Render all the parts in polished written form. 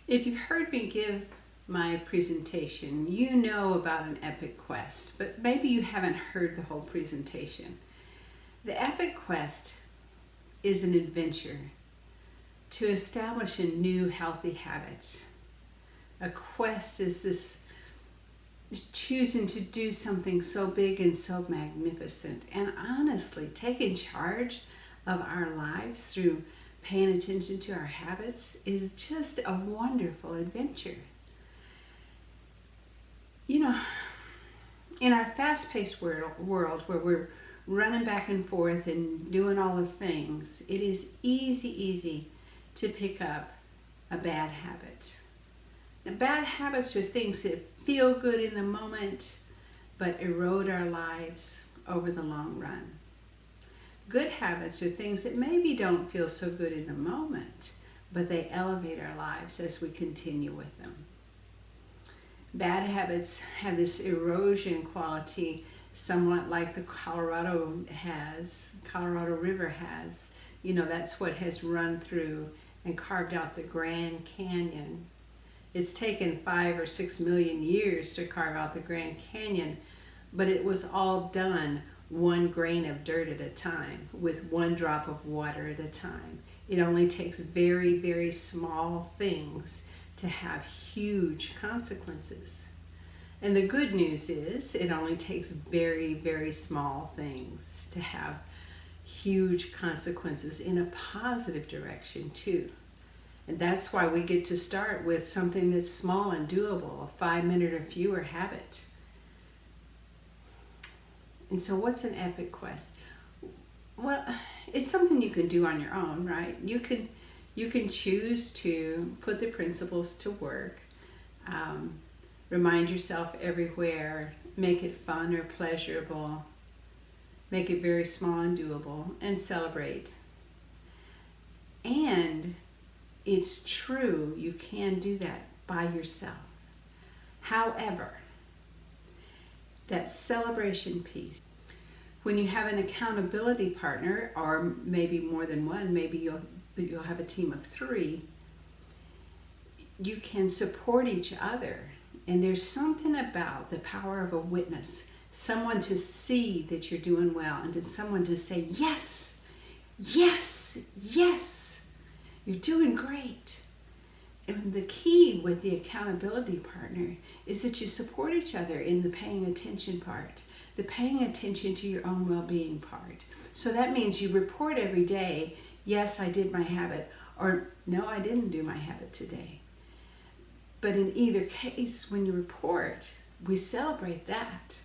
If you've heard me give my presentation, you know about an epic quest, but maybe you haven't heard the whole presentation. The epic quest is an adventure to establish a new healthy habit. A quest is this choosing to do something so big and so magnificent, and honestly, taking charge of our lives through paying attention to our habits is just a wonderful adventure. You know, in our fast-paced world where we're running back and forth and doing all the things, it is easy to pick up a bad habit. Now, bad habits are things that feel good in the moment but erode our lives over the long run. Good habits are things that maybe don't feel so good in the moment, but they elevate our lives as we continue with them. Bad habits have this erosion quality, somewhat like the Colorado River has. You know, that's what has run through and carved out the Grand Canyon. It's taken 5 or 6 million years to carve out the Grand Canyon, but it was all done one grain of dirt at a time, with one drop of water at a time. It only takes very small things to have huge consequences. And the good news is it only takes very small things to have huge consequences in a positive direction too. And that's why we get to start with something that's small and doable, a 5-minute or fewer habit. And so what's an epic quest? Well, it's something you can do on your own, right? You can choose to put the principles to work, remind yourself everywhere, make it fun or pleasurable, make it very small and doable, and celebrate. And it's true, you can do that by yourself. However, that celebration piece, when you have an accountability partner, or maybe more than one, maybe you'll have a team of 3, you can support each other. And there's something about the power of a witness, someone to see that you're doing well, and then someone to say, yes, you're doing great. And the key with the accountability partner is that you support each other in the paying attention part, the paying attention to your own well-being part. So that means you report every day, yes, I did my habit, or no, I didn't do my habit today. But in either case, when you report, we celebrate that,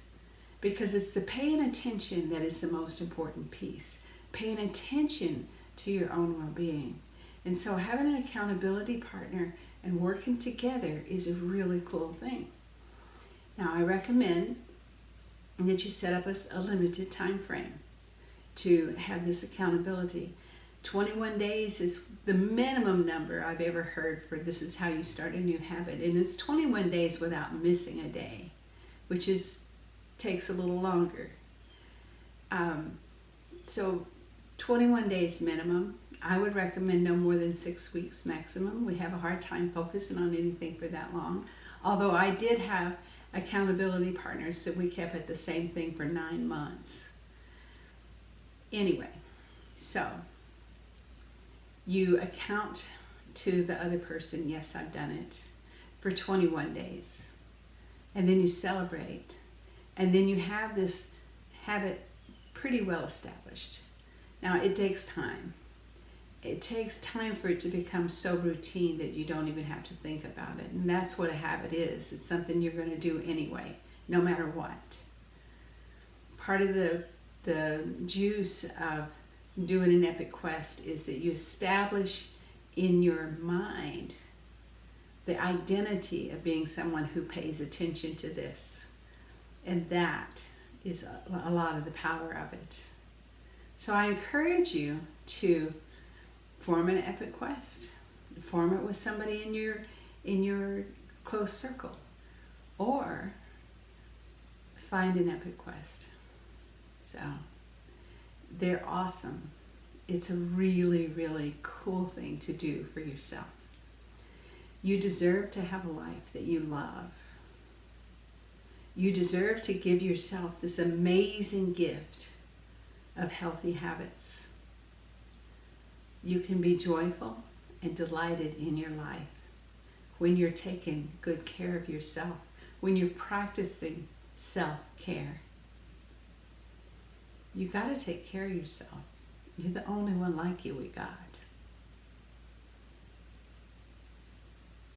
because it's the paying attention that is the most important piece, paying attention to your own well-being. And so having an accountability partner and working together is a really cool thing. Now, I recommend that you set up a limited time frame to have this accountability. 21 days is the minimum number I've ever heard for this is how you start a new habit. And it's 21 days without missing a day, which takes a little longer. So 21 days minimum. I would recommend no more than 6 weeks maximum. We have a hard time focusing on anything for that long. Although I did have accountability partners that we kept at the same thing for 9 months. Anyway, so you account to the other person, yes, I've done it, for 21 days. And then you celebrate. And then you have this habit pretty well established. Now, it takes time. It takes time for it to become so routine that you don't even have to think about it. And that's what a habit is. It's something you're going to do anyway, no matter what. Part of the juice of doing an epic quest is that you establish in your mind the identity of being someone who pays attention to this. And that is a lot of the power of it. So I encourage you to form an epic quest. Form it with somebody in your close circle, or find an epic quest. So they're awesome. It's a really cool thing to do for yourself. You deserve to have a life that you love. You deserve to give yourself this amazing gift of healthy habits. You can be joyful and delighted in your life when you're taking good care of yourself, when you're practicing self-care. You got to take care of yourself. You're the only one like you we got.